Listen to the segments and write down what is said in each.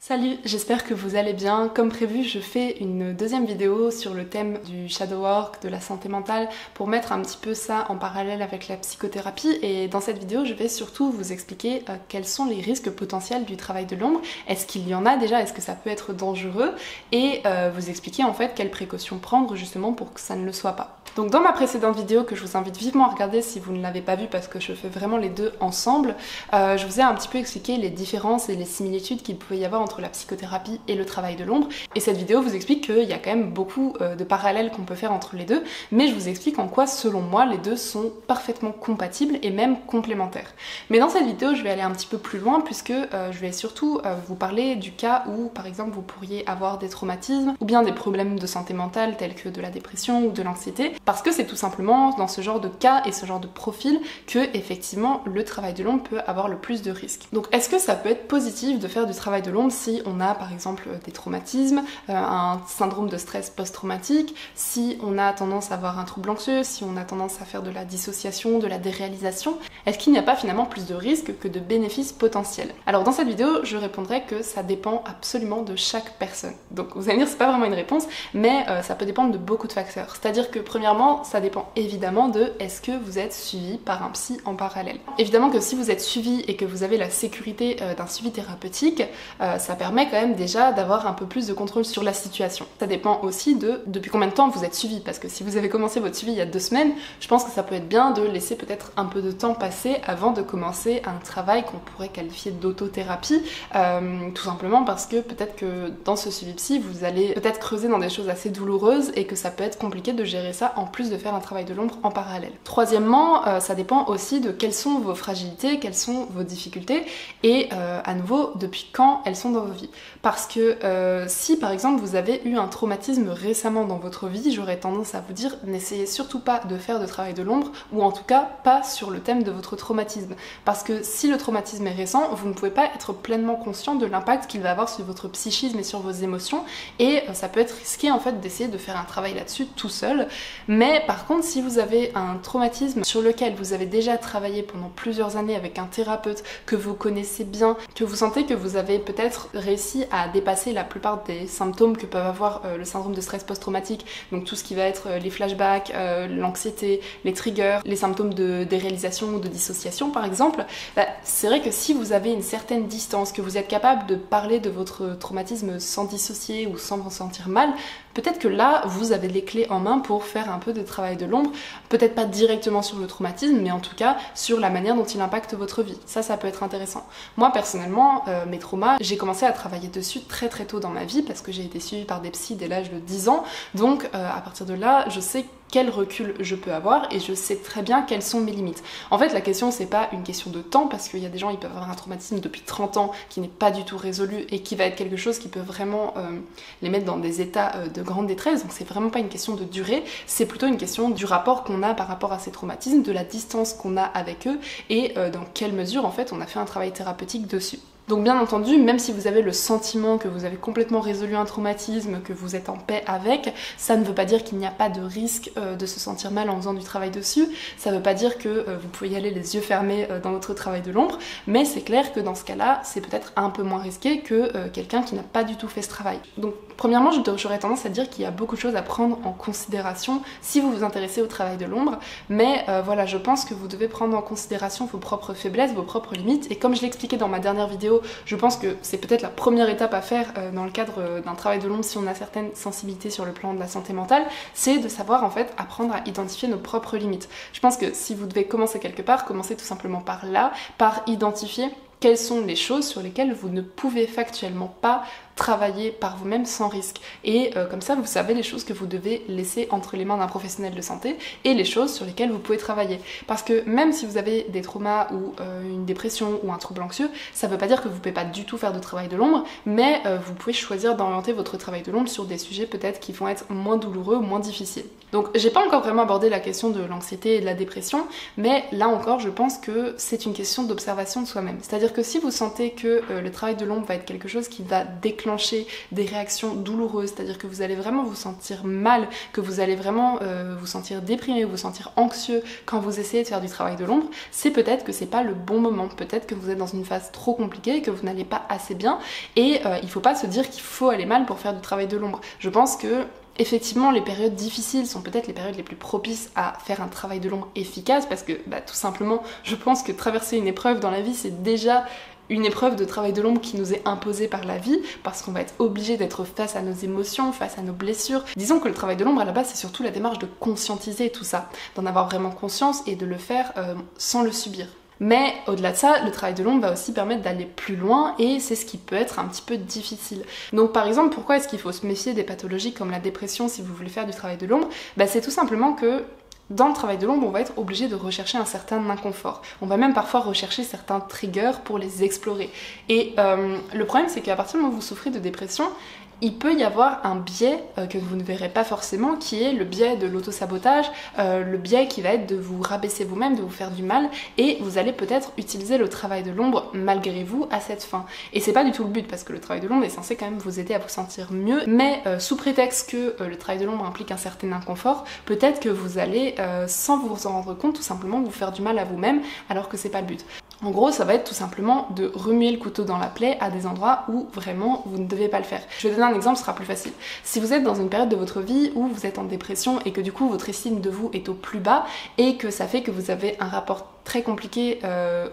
Salut, j'espère que vous allez bien. Comme prévu, je fais une deuxième vidéo sur le thème du shadow work, de la santé mentale, pour mettre un petit peu ça en parallèle avec la psychothérapie. Et dans cette vidéo, je vais surtout vous expliquer quels sont les risques potentiels du travail de l'ombre. Est-ce qu'il y en a déjà? Est-ce que ça peut être dangereux? Et vous expliquer en fait quelles précautions prendre justement pour que ça ne le soit pas. Donc dans ma précédente vidéo, que je vous invite vivement à regarder si vous ne l'avez pas vue parce que je fais vraiment les deux ensemble, je vous ai un petit peu expliqué les différences et les similitudes qu'il pouvait y avoir entre la psychothérapie et le travail de l'ombre. Et cette vidéo vous explique qu'il y a quand même beaucoup de parallèles qu'on peut faire entre les deux, mais je vous explique en quoi, selon moi, les deux sont parfaitement compatibles et même complémentaires. Mais dans cette vidéo, je vais aller un petit peu plus loin puisque je vais surtout vous parler du cas où, par exemple, vous pourriez avoir des traumatismes ou bien des problèmes de santé mentale tels que de la dépression ou de l'anxiété, parce que c'est tout simplement dans ce genre de cas et ce genre de profil que, effectivement, le travail de l'ombre peut avoir le plus de risques. Donc, est-ce que ça peut être positif de faire du travail de l'ombre si on a par exemple des traumatismes, un syndrome de stress post-traumatique, si on a tendance à avoir un trouble anxieux, si on a tendance à faire de la dissociation, de la déréalisation? Est-ce qu'il n'y a pas finalement plus de risques que de bénéfices potentiels? Alors dans cette vidéo, je répondrai que ça dépend absolument de chaque personne. Donc vous allez me dire, c'est pas vraiment une réponse, mais ça peut dépendre de beaucoup de facteurs. C'est-à-dire que premièrement, ça dépend évidemment de est-ce que vous êtes suivi par un psy en parallèle. Évidemment que si vous êtes suivi et que vous avez la sécurité d'un suivi thérapeutique, ça permet quand même déjà d'avoir un peu plus de contrôle sur la situation. Ça dépend aussi de depuis combien de temps vous êtes suivi, parce que si vous avez commencé votre suivi il y a 2 semaines, je pense que ça peut être bien de laisser peut-être un peu de temps passer avant de commencer un travail qu'on pourrait qualifier d'autothérapie, tout simplement parce que peut-être que dans ce suivi psy, vous allez peut-être creuser dans des choses assez douloureuses et que ça peut être compliqué de gérer ça en plus de faire un travail de l'ombre en parallèle. Troisièmement, ça dépend aussi de quelles sont vos fragilités, quelles sont vos difficultés et à nouveau depuis quand elles sont dans vos vies. Parce que si par exemple vous avez eu un traumatisme récemment dans votre vie, j'aurais tendance à vous dire n'essayez surtout pas de faire de travail de l'ombre, ou en tout cas pas sur le thème de votre traumatisme. Parce que si le traumatisme est récent, vous ne pouvez pas être pleinement conscient de l'impact qu'il va avoir sur votre psychisme et sur vos émotions, et ça peut être risqué en fait d'essayer de faire un travail là-dessus tout seul. Mais par contre, si vous avez un traumatisme sur lequel vous avez déjà travaillé pendant plusieurs années avec un thérapeute que vous connaissez bien, que vous sentez que vous avez peut-être réussi à dépasser la plupart des symptômes que peuvent avoir le syndrome de stress post-traumatique, donc tout ce qui va être les flashbacks, l'anxiété, les triggers, les symptômes de déréalisation ou de dissociation par exemple, c'est vrai que si vous avez une certaine distance, que vous êtes capable de parler de votre traumatisme sans dissocier ou sans vous sentir mal, peut-être que là, vous avez les clés en main pour faire un peu de travail de l'ombre, peut-être pas directement sur le traumatisme, mais en tout cas sur la manière dont il impacte votre vie. Ça peut être intéressant. Moi, personnellement, mes traumas, j'ai commencé à travailler dessus très très tôt dans ma vie parce que j'ai été suivie par des psys dès l'âge de 10 ans. Donc, à partir de là, je sais quel recul je peux avoir et je sais très bien quelles sont mes limites. En fait, la question, c'est pas une question de temps parce qu'il y a des gens, ils peuvent avoir un traumatisme depuis 30 ans qui n'est pas du tout résolu et qui va être quelque chose qui peut vraiment les mettre dans des états de grande détresse. Donc c'est vraiment pas une question de durée, c'est plutôt une question du rapport qu'on a par rapport à ces traumatismes, de la distance qu'on a avec eux et dans quelle mesure en fait on a fait un travail thérapeutique dessus. Donc bien entendu, même si vous avez le sentiment que vous avez complètement résolu un traumatisme, que vous êtes en paix avec, ça ne veut pas dire qu'il n'y a pas de risque de se sentir mal en faisant du travail dessus, ça ne veut pas dire que vous pouvez y aller les yeux fermés dans votre travail de l'ombre, mais c'est clair que dans ce cas-là, c'est peut-être un peu moins risqué que quelqu'un qui n'a pas du tout fait ce travail. Donc premièrement, j'aurais tendance à dire qu'il y a beaucoup de choses à prendre en considération si vous vous intéressez au travail de l'ombre, mais voilà, je pense que vous devez prendre en considération vos propres faiblesses, vos propres limites, et comme je l'expliquais dans ma dernière vidéo, je pense que c'est peut-être la première étape à faire dans le cadre d'un travail de l'ombre si on a certaines sensibilités sur le plan de la santé mentale, c'est de savoir en fait apprendre à identifier nos propres limites. Je pense que si vous devez commencer quelque part, commencez tout simplement par là, par identifier quelles sont les choses sur lesquelles vous ne pouvez factuellement pas travailler par vous-même sans risque. Et comme ça, vous savez les choses que vous devez laisser entre les mains d'un professionnel de santé et les choses sur lesquelles vous pouvez travailler. Parce que même si vous avez des traumas ou une dépression ou un trouble anxieux, ça ne veut pas dire que vous ne pouvez pas du tout faire de travail de l'ombre, mais vous pouvez choisir d'orienter votre travail de l'ombre sur des sujets peut-être qui vont être moins douloureux ou moins difficiles. Donc j'ai pas encore vraiment abordé la question de l'anxiété et de la dépression, mais là encore je pense que c'est une question d'observation de soi-même. C'est-à-dire que si vous sentez que le travail de l'ombre va être quelque chose qui va déclencher des réactions douloureuses, c'est-à-dire que vous allez vraiment vous sentir mal, que vous allez vraiment vous sentir déprimé, vous sentir anxieux quand vous essayez de faire du travail de l'ombre, c'est peut-être que c'est pas le bon moment, peut-être que vous êtes dans une phase trop compliquée, que vous n'allez pas assez bien, et il faut pas se dire qu'il faut aller mal pour faire du travail de l'ombre. Je pense que effectivement, les périodes difficiles sont peut-être les périodes les plus propices à faire un travail de l'ombre efficace parce que tout simplement, je pense que traverser une épreuve dans la vie, c'est déjà une épreuve de travail de l'ombre qui nous est imposée par la vie parce qu'on va être obligé d'être face à nos émotions, face à nos blessures. Disons que le travail de l'ombre à la base c'est surtout la démarche de conscientiser tout ça, d'en avoir vraiment conscience et de le faire sans le subir. Mais au-delà de ça, le travail de l'ombre va aussi permettre d'aller plus loin et c'est ce qui peut être un petit peu difficile. Donc par exemple, pourquoi est-ce qu'il faut se méfier des pathologies comme la dépression si vous voulez faire du travail de l'ombre? C'est tout simplement que dans le travail de l'ombre, on va être obligé de rechercher un certain inconfort. On va même parfois rechercher certains triggers pour les explorer. Et le problème, c'est qu'à partir du moment où vous souffrez de dépression, il peut y avoir un biais que vous ne verrez pas forcément, qui est le biais de l'auto-sabotage, le biais qui va être de vous rabaisser vous-même, de vous faire du mal, et vous allez peut-être utiliser le travail de l'ombre malgré vous à cette fin. Et c'est pas du tout le but, parce que le travail de l'ombre est censé quand même vous aider à vous sentir mieux, mais sous prétexte que le travail de l'ombre implique un certain inconfort, peut-être que vous allez, sans vous en rendre compte, tout simplement vous faire du mal à vous-même, alors que c'est pas le but. En gros, ça va être tout simplement de remuer le couteau dans la plaie à des endroits où vraiment vous ne devez pas le faire. Je vais donner un exemple, ce sera plus facile. Si vous êtes dans une période de votre vie où vous êtes en dépression et que du coup votre estime de vous est au plus bas et que ça fait que vous avez un rapport très compliqué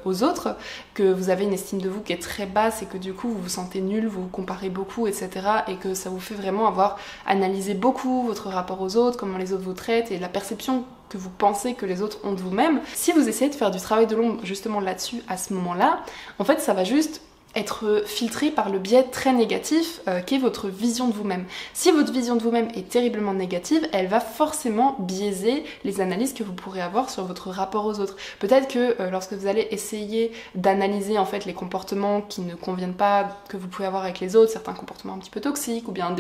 aux autres, que vous avez une estime de vous qui est très basse et que du coup vous vous sentez nul, vous vous comparez beaucoup, etc. et que ça vous fait vraiment avoir analysé beaucoup votre rapport aux autres, comment les autres vous traitent et la perception que vous pensez que les autres ont de vous-même. Si vous essayez de faire du travail de l'ombre justement là-dessus à ce moment-là, en fait ça va juste être filtré par le biais très négatif qu'est votre vision de vous-même. Si votre vision de vous-même est terriblement négative, elle va forcément biaiser les analyses que vous pourrez avoir sur votre rapport aux autres. Peut-être que lorsque vous allez essayer d'analyser en fait les comportements qui ne conviennent pas que vous pouvez avoir avec les autres, certains comportements un petit peu toxiques ou bien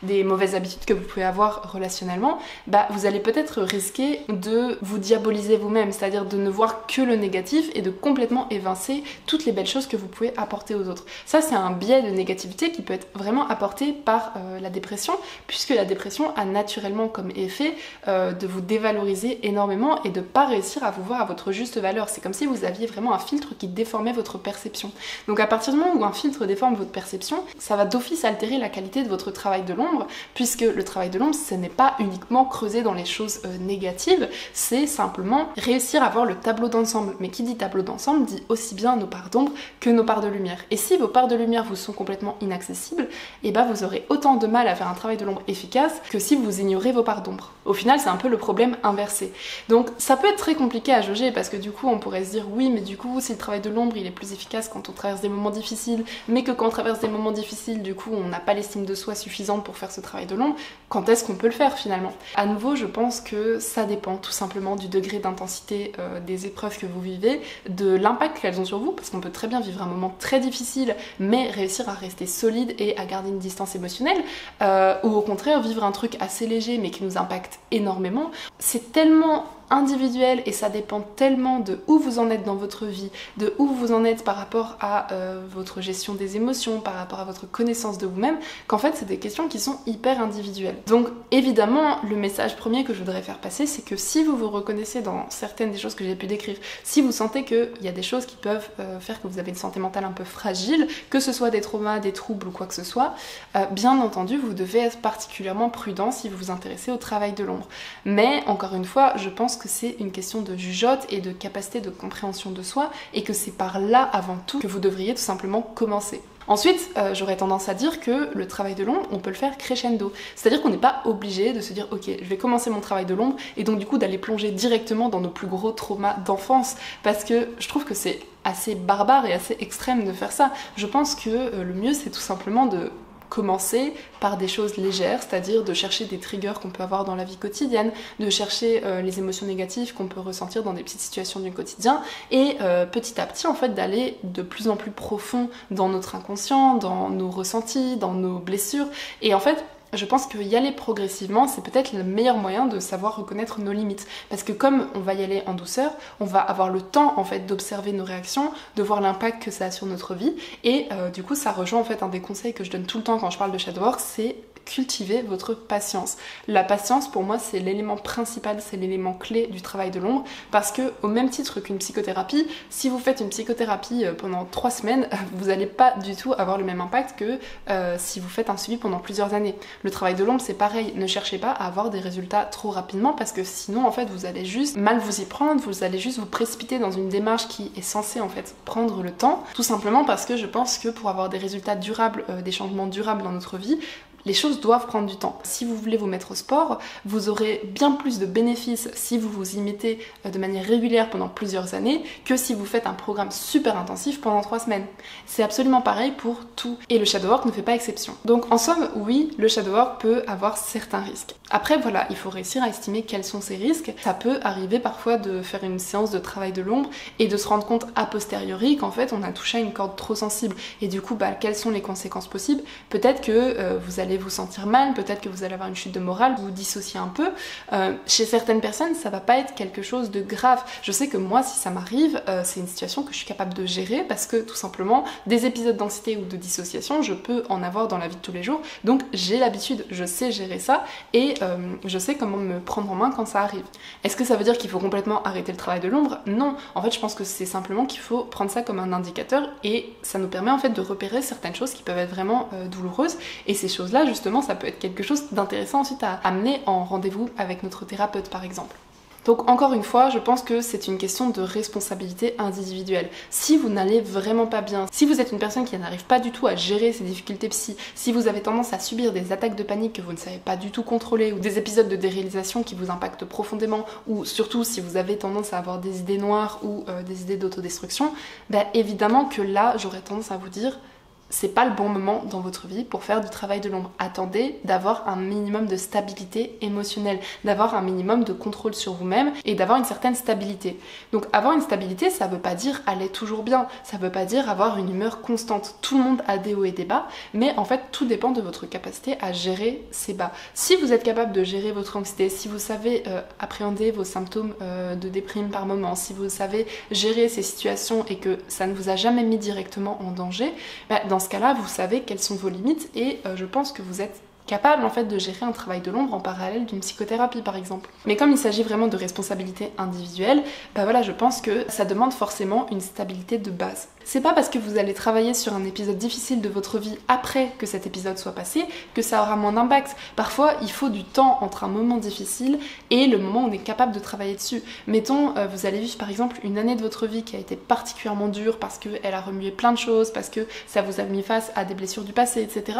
des mauvaises habitudes que vous pouvez avoir relationnellement, vous allez peut-être risquer de vous diaboliser vous-même, c'est-à-dire de ne voir que le négatif et de complètement évincer toutes les belles choses que vous pouvez apporter aux autres. Ça, c'est un biais de négativité qui peut être vraiment apporté par la dépression, puisque la dépression a naturellement comme effet de vous dévaloriser énormément et de pas réussir à vous voir à votre juste valeur. C'est comme si vous aviez vraiment un filtre qui déformait votre perception. Donc à partir du moment où un filtre déforme votre perception, ça va d'office altérer la qualité de votre travail de l'ombre, puisque le travail de l'ombre, ce n'est pas uniquement creuser dans les choses négatives, c'est simplement réussir à voir le tableau d'ensemble. Mais qui dit tableau d'ensemble dit aussi bien nos parts d'ombre que nos parts de lumière. Et si vos parts de lumière vous sont complètement inaccessibles, vous aurez autant de mal à faire un travail de l'ombre efficace que si vous ignorez vos parts d'ombre. Au final, c'est un peu le problème inversé. Donc ça peut être très compliqué à jauger parce que du coup, on pourrait se dire oui, mais du coup, si le travail de l'ombre, il est plus efficace quand on traverse des moments difficiles, mais que quand on traverse des moments difficiles, du coup, on n'a pas l'estime de soi suffisante pour faire ce travail de l'ombre, quand est-ce qu'on peut le faire finalement? À nouveau, je pense que ça dépend tout simplement du degré d'intensité des épreuves que vous vivez, de l'impact qu'elles ont sur vous, parce qu'on peut très bien vivre un moment très difficile, mais réussir à rester solide et à garder une distance émotionnelle, ou au contraire vivre un truc assez léger mais qui nous impacte énormément. C'est tellement individuel et ça dépend tellement de où vous en êtes dans votre vie, de où vous en êtes par rapport à votre gestion des émotions, par rapport à votre connaissance de vous-même, qu'en fait c'est des questions qui sont hyper individuelles. Donc évidemment, le message premier que je voudrais faire passer, c'est que si vous vous reconnaissez dans certaines des choses que j'ai pu décrire, si vous sentez qu'il y a des choses qui peuvent faire que vous avez une santé mentale un peu fragile, que ce soit des traumas, des troubles ou quoi que ce soit, bien entendu vous devez être particulièrement prudent si vous vous intéressez au travail de l'ombre. Mais encore une fois, je pense que c'est une question de jugeote et de capacité de compréhension de soi et que c'est par là avant tout que vous devriez tout simplement commencer. Ensuite, j'aurais tendance à dire que le travail de l'ombre, on peut le faire crescendo. C'est-à-dire qu'on n'est pas obligé de se dire ok, je vais commencer mon travail de l'ombre et donc du coup d'aller plonger directement dans nos plus gros traumas d'enfance parce que je trouve que c'est assez barbare et assez extrême de faire ça. Je pense que le mieux c'est tout simplement de commencer par des choses légères, c'est-à-dire de chercher des triggers qu'on peut avoir dans la vie quotidienne, de chercher les émotions négatives qu'on peut ressentir dans des petites situations du quotidien et petit à petit en fait d'aller de plus en plus profond dans notre inconscient, dans nos ressentis, dans nos blessures et en fait je pense que y aller progressivement, c'est peut-être le meilleur moyen de savoir reconnaître nos limites. Parce que comme on va y aller en douceur, on va avoir le temps en fait d'observer nos réactions, de voir l'impact que ça a sur notre vie. Et du coup, ça rejoint en fait un des conseils que je donne tout le temps quand je parle de shadow work, c'est cultiver votre patience. La patience, pour moi, c'est l'élément principal, c'est l'élément clé du travail de l'ombre, parce que au même titre qu'une psychothérapie, si vous faites une psychothérapie pendant 3 semaines, vous n'allez pas du tout avoir le même impact que si vous faites un suivi pendant plusieurs années. Le travail de l'ombre, c'est pareil, ne cherchez pas à avoir des résultats trop rapidement, parce que sinon, en fait, vous allez juste mal vous y prendre, vous allez juste vous précipiter dans une démarche qui est censée, en fait, prendre le temps, tout simplement parce que je pense que pour avoir des résultats durables, des changements durables dans notre vie, les choses doivent prendre du temps. Si vous voulez vous mettre au sport, vous aurez bien plus de bénéfices si vous vous y mettez de manière régulière pendant plusieurs années que si vous faites un programme super intensif pendant 3 semaines. C'est absolument pareil pour tout. Et le shadow work ne fait pas exception. Donc en somme, oui, le shadow work peut avoir certains risques. Après voilà, il faut réussir à estimer quels sont ces risques. Ça peut arriver parfois de faire une séance de travail de l'ombre et de se rendre compte a posteriori qu'en fait on a touché à une corde trop sensible. Et du coup, quelles sont les conséquences possibles? Peut-être que vous allez vous sentir mal, peut-être que vous allez avoir une chute de morale, vous dissocier un peu. Chez certaines personnes, ça va pas être quelque chose de grave. Je sais que moi, si ça m'arrive, c'est une situation que je suis capable de gérer parce que tout simplement, des épisodes d'anxiété ou de dissociation, je peux en avoir dans la vie de tous les jours. Donc j'ai l'habitude, je sais gérer ça et je sais comment me prendre en main quand ça arrive. Est-ce que ça veut dire qu'il faut complètement arrêter le travail de l'ombre? Non. En fait, je pense que c'est simplement qu'il faut prendre ça comme un indicateur et ça nous permet en fait de repérer certaines choses qui peuvent être vraiment douloureuses et ces choses-là, justement, ça peut être quelque chose d'intéressant ensuite à amener en rendez-vous avec notre thérapeute, par exemple. Donc encore une fois, je pense que c'est une question de responsabilité individuelle. Si vous n'allez vraiment pas bien, si vous êtes une personne qui n'arrive pas du tout à gérer ses difficultés psy, si vous avez tendance à subir des attaques de panique que vous ne savez pas du tout contrôler, ou des épisodes de déréalisation qui vous impactent profondément, ou surtout si vous avez tendance à avoir des idées noires ou des idées d'autodestruction, évidemment que là, j'aurais tendance à vous dire c'est pas le bon moment dans votre vie pour faire du travail de l'ombre. Attendez d'avoir un minimum de stabilité émotionnelle, d'avoir un minimum de contrôle sur vous-même et d'avoir une certaine stabilité. Donc avoir une stabilité, ça veut pas dire aller toujours bien, ça veut pas dire avoir une humeur constante. Tout le monde a des hauts et des bas, mais en fait tout dépend de votre capacité à gérer ces bas. Si vous êtes capable de gérer votre anxiété, si vous savez appréhender vos symptômes de déprime par moment, si vous savez gérer ces situations et que ça ne vous a jamais mis directement en danger, dans ce cas-là, vous savez quelles sont vos limites et je pense que vous êtes capable en fait de gérer un travail de l'ombre en parallèle d'une psychothérapie par exemple. Mais comme il s'agit vraiment de responsabilité individuelle, voilà, je pense que ça demande forcément une stabilité de base. C'est pas parce que vous allez travailler sur un épisode difficile de votre vie après que cet épisode soit passé que ça aura moins d'impact. Parfois, il faut du temps entre un moment difficile et le moment où on est capable de travailler dessus. Mettons, vous allez vivre par exemple une année de votre vie qui a été particulièrement dure parce qu'elle a remué plein de choses, parce que ça vous a mis face à des blessures du passé, etc.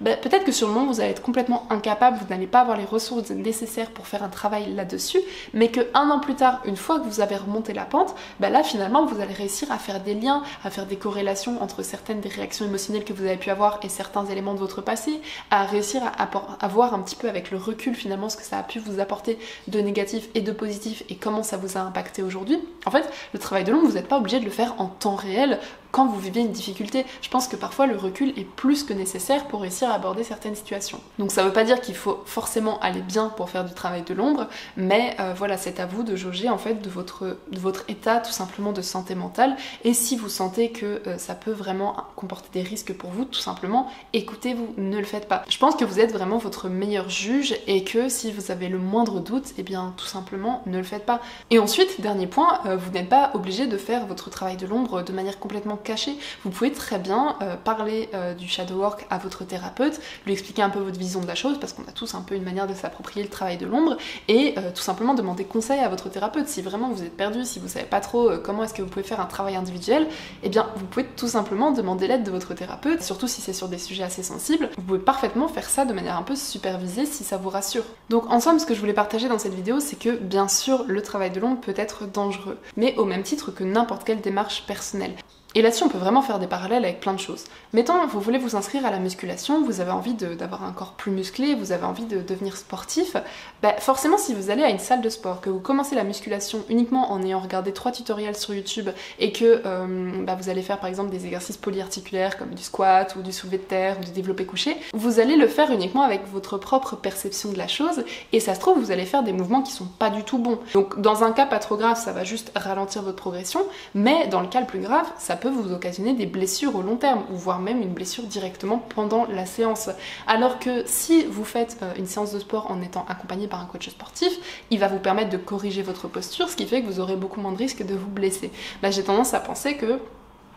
Peut-être que sur le moment, vous allez être complètement incapable, vous n'allez pas avoir les ressources nécessaires pour faire un travail là-dessus, mais que 1 an plus tard, une fois que vous avez remonté la pente, là finalement, vous allez réussir à faire des liens, à faire des corrélations entre certaines des réactions émotionnelles que vous avez pu avoir et certains éléments de votre passé, à réussir à voir un petit peu avec le recul finalement ce que ça a pu vous apporter de négatif et de positif et comment ça vous a impacté aujourd'hui. En fait, le travail de l'ombre, vous n'êtes pas obligé de le faire en temps réel quand vous vivez une difficulté. Je pense que parfois le recul est plus que nécessaire pour réussir à aborder certaines situations. Donc ça veut pas dire qu'il faut forcément aller bien pour faire du travail de l'ombre, mais voilà, c'est à vous de jauger en fait de votre état tout simplement de santé mentale, et si vous sentez que ça peut vraiment comporter des risques pour vous, tout simplement écoutez-vous, ne le faites pas. Je pense que vous êtes vraiment votre meilleur juge et que si vous avez le moindre doute, et bien tout simplement ne le faites pas. Et ensuite, dernier point, vous n'êtes pas obligé de faire votre travail de l'ombre de manière complètement cachée. Vous pouvez très bien parler du shadow work à votre thérapeute, lui expliquer un peu votre vision de la chose, parce qu'on a tous un peu une manière de s'approprier le travail de l'ombre, et tout simplement demander conseil à votre thérapeute. Si vraiment vous êtes perdu, si vous savez pas trop comment est-ce que vous pouvez faire un travail individuel, eh bien vous pouvez tout simplement demander l'aide de votre thérapeute, surtout si c'est sur des sujets assez sensibles. Vous pouvez parfaitement faire ça de manière un peu supervisée si ça vous rassure. Donc en somme, ce que je voulais partager dans cette vidéo, c'est que bien sûr le travail de l'ombre peut être dangereux, mais au même titre que n'importe quelle démarche personnelle. Et là-dessus, on peut vraiment faire des parallèles avec plein de choses. Mettons, vous voulez vous inscrire à la musculation, vous avez envie d'avoir un corps plus musclé, vous avez envie de devenir sportif, forcément si vous allez à une salle de sport, que vous commencez la musculation uniquement en ayant regardé 3 tutoriels sur YouTube et que vous allez faire par exemple des exercices polyarticulaires comme du squat ou du soulevé de terre ou du développé couché, vous allez le faire uniquement avec votre propre perception de la chose et ça se trouve vous allez faire des mouvements qui sont pas du tout bons. Donc dans un cas pas trop grave, ça va juste ralentir votre progression, mais dans le cas le plus grave, ça peut vous occasionner des blessures au long terme, ou voire même une blessure directement pendant la séance. Alors que si vous faites une séance de sport en étant accompagné par un coach sportif, il va vous permettre de corriger votre posture, ce qui fait que vous aurez beaucoup moins de risques de vous blesser. Là, j'ai tendance à penser que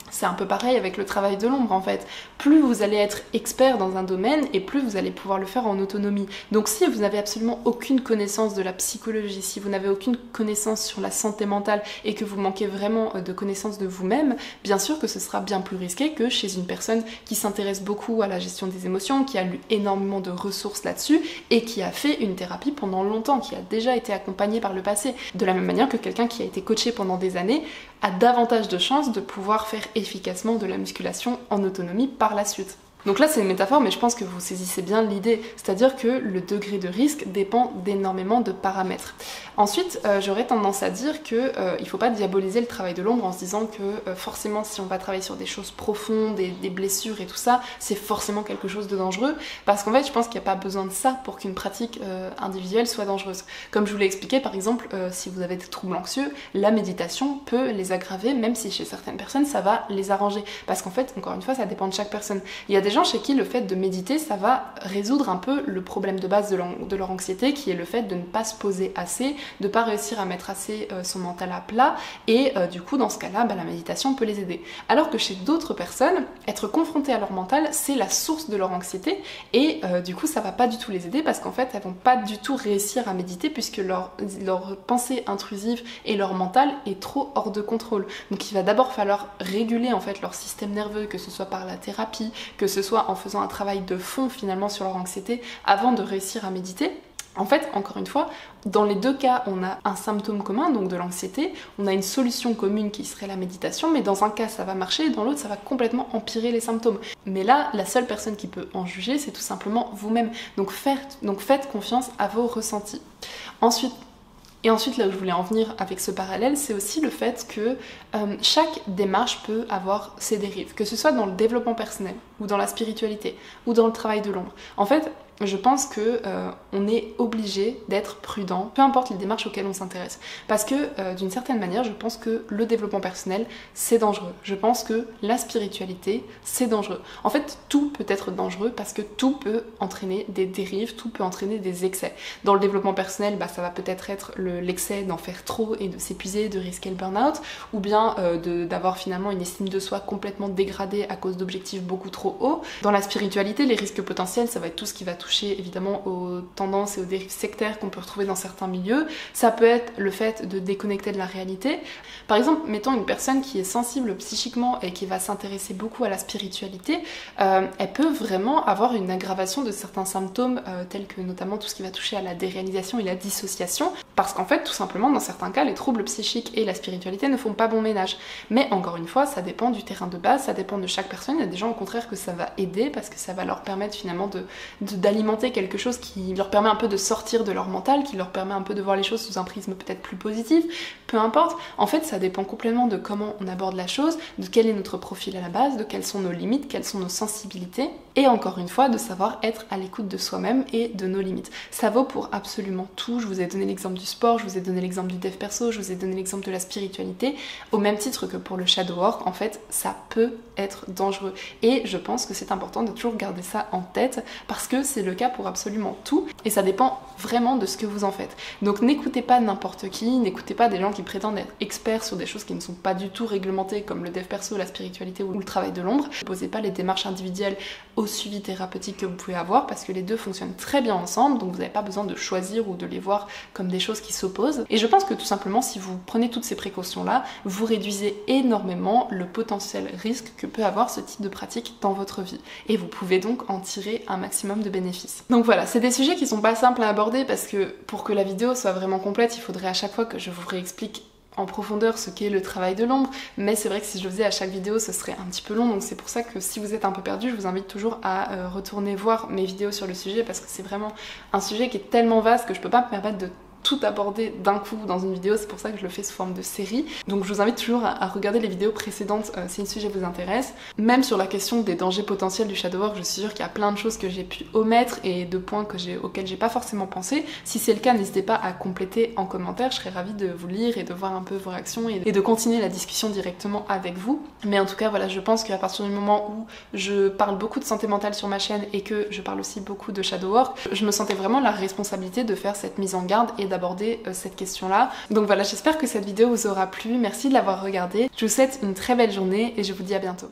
c'est un peu pareil avec le travail de l'ombre en fait. Plus vous allez être expert dans un domaine et plus vous allez pouvoir le faire en autonomie. Donc si vous n'avez absolument aucune connaissance de la psychologie, si vous n'avez aucune connaissance sur la santé mentale et que vous manquez vraiment de connaissance de vous-même, bien sûr que ce sera bien plus risqué que chez une personne qui s'intéresse beaucoup à la gestion des émotions, qui a lu énormément de ressources là-dessus et qui a fait une thérapie pendant longtemps, qui a déjà été accompagnée par le passé. De la même manière que quelqu'un qui a été coaché pendant des années a davantage de chances de pouvoir faire efficacement de la musculation en autonomie par la suite. Donc là c'est une métaphore mais je pense que vous saisissez bien l'idée, c'est-à-dire que le degré de risque dépend d'énormément de paramètres. Ensuite j'aurais tendance à dire qu'il ne faut pas diaboliser le travail de l'ombre en se disant que forcément si on va travailler sur des choses profondes, des blessures et tout ça, c'est forcément quelque chose de dangereux, parce qu'en fait je pense qu'il n'y a pas besoin de ça pour qu'une pratique individuelle soit dangereuse. Comme je vous l'ai expliqué par exemple, si vous avez des troubles anxieux, la méditation peut les aggraver, même si chez certaines personnes ça va les arranger, parce qu'en fait encore une fois ça dépend de chaque personne. Il y a des gens chez qui le fait de méditer, ça va résoudre un peu le problème de base de leur anxiété, qui est le fait de ne pas se poser assez, de ne pas réussir à mettre assez son mental à plat, et du coup dans ce cas-là, la méditation peut les aider. Alors que chez d'autres personnes, être confronté à leur mental, c'est la source de leur anxiété, et du coup ça va pas du tout les aider, parce qu'en fait elles vont pas du tout réussir à méditer, puisque leur pensée intrusive et leur mental est trop hors de contrôle. Donc il va d'abord falloir réguler en fait leur système nerveux, que ce soit par la thérapie, que ce soit en faisant un travail de fond finalement sur leur anxiété avant de réussir à méditer. En fait, encore une fois, dans les deux cas, on a un symptôme commun, donc de l'anxiété, on a une solution commune qui serait la méditation, mais dans un cas ça va marcher et dans l'autre ça va complètement empirer les symptômes. Mais là, la seule personne qui peut en juger, c'est tout simplement vous-même. Donc faites confiance à vos ressentis. Ensuite, là où je voulais en venir avec ce parallèle, c'est aussi le fait que chaque démarche peut avoir ses dérives, que ce soit dans le développement personnel, ou dans la spiritualité, ou dans le travail de l'ombre. En fait, je pense que on est obligé d'être prudent, peu importe les démarches auxquelles on s'intéresse. Parce que d'une certaine manière, je pense que le développement personnel, c'est dangereux. Je pense que la spiritualité, c'est dangereux. En fait, tout peut être dangereux parce que tout peut entraîner des dérives, tout peut entraîner des excès. Dans le développement personnel, ça va peut-être être l'excès d'en faire trop et de s'épuiser, de risquer le burn-out, ou bien d'avoir finalement une estime de soi complètement dégradée à cause d'objectifs beaucoup trop hauts. Dans la spiritualité, les risques potentiels, ça va être tout ce qui va toucher évidemment aux tendances et aux dérives sectaires qu'on peut retrouver dans certains milieux. Ça peut être le fait de déconnecter de la réalité. Par exemple, mettons une personne qui est sensible psychiquement et qui va s'intéresser beaucoup à la spiritualité, elle peut vraiment avoir une aggravation de certains symptômes tels que notamment tout ce qui va toucher à la déréalisation et la dissociation, parce qu'en fait, tout simplement, dans certains cas, les troubles psychiques et la spiritualité ne font pas bon ménage. Mais encore une fois, ça dépend du terrain de base, ça dépend de chaque personne. Il y a des gens au contraire que ça va aider parce que ça va leur permettre finalement d'alimenter quelque chose qui leur permet un peu de sortir de leur mental, qui leur permet un peu de voir les choses sous un prisme peut-être plus positif, peu importe. En fait, ça dépend complètement de comment on aborde la chose, de quel est notre profil à la base, de quelles sont nos limites, quelles sont nos sensibilités, et encore une fois, de savoir être à l'écoute de soi-même et de nos limites. Ça vaut pour absolument tout. Je vous ai donné l'exemple du sport, je vous ai donné l'exemple du dev perso, je vous ai donné l'exemple de la spiritualité, au même titre que pour le shadow work. En fait, ça peut être dangereux, et je pense que c'est important de toujours garder ça en tête, parce que c'est le cas pour absolument tout, et ça dépend vraiment de ce que vous en faites. Donc n'écoutez pas n'importe qui, n'écoutez pas des gens qui prétendent être experts sur des choses qui ne sont pas du tout réglementées, comme le dev perso, la spiritualité ou le travail de l'ombre. Ne posez pas les démarches individuelles au suivi thérapeutique que vous pouvez avoir, parce que les deux fonctionnent très bien ensemble, donc vous n'avez pas besoin de choisir ou de les voir comme des choses qui s'opposent. Et je pense que tout simplement, si vous prenez toutes ces précautions-là, vous réduisez énormément le potentiel risque que peut avoir ce type de pratique dans votre vie. Et vous pouvez donc en tirer un maximum de bénéfices. Donc voilà, c'est des sujets qui sont pas simples à aborder, parce que pour que la vidéo soit vraiment complète, il faudrait à chaque fois que je vous réexplique en profondeur ce qu'est le travail de l'ombre, mais c'est vrai que si je le faisais à chaque vidéo ce serait un petit peu long, donc c'est pour ça que si vous êtes un peu perdu, je vous invite toujours à retourner voir mes vidéos sur le sujet, parce que c'est vraiment un sujet qui est tellement vaste que je peux pas me permettre de tout aborder d'un coup dans une vidéo, c'est pour ça que je le fais sous forme de série. Donc je vous invite toujours à regarder les vidéos précédentes si le sujet vous intéresse. Même sur la question des dangers potentiels du shadow work, je suis sûre qu'il y a plein de choses que j'ai pu omettre et de points auxquels j'ai pas forcément pensé. Si c'est le cas, n'hésitez pas à compléter en commentaire, je serais ravie de vous lire et de voir un peu vos réactions et de continuer la discussion directement avec vous. Mais en tout cas voilà, je pense qu'à partir du moment où je parle beaucoup de santé mentale sur ma chaîne et que je parle aussi beaucoup de shadow work, je me sentais vraiment la responsabilité de faire cette mise en garde et d'aborder cette question-là. Donc voilà, j'espère que cette vidéo vous aura plu, merci de l'avoir regardée. Je vous souhaite une très belle journée et je vous dis à bientôt.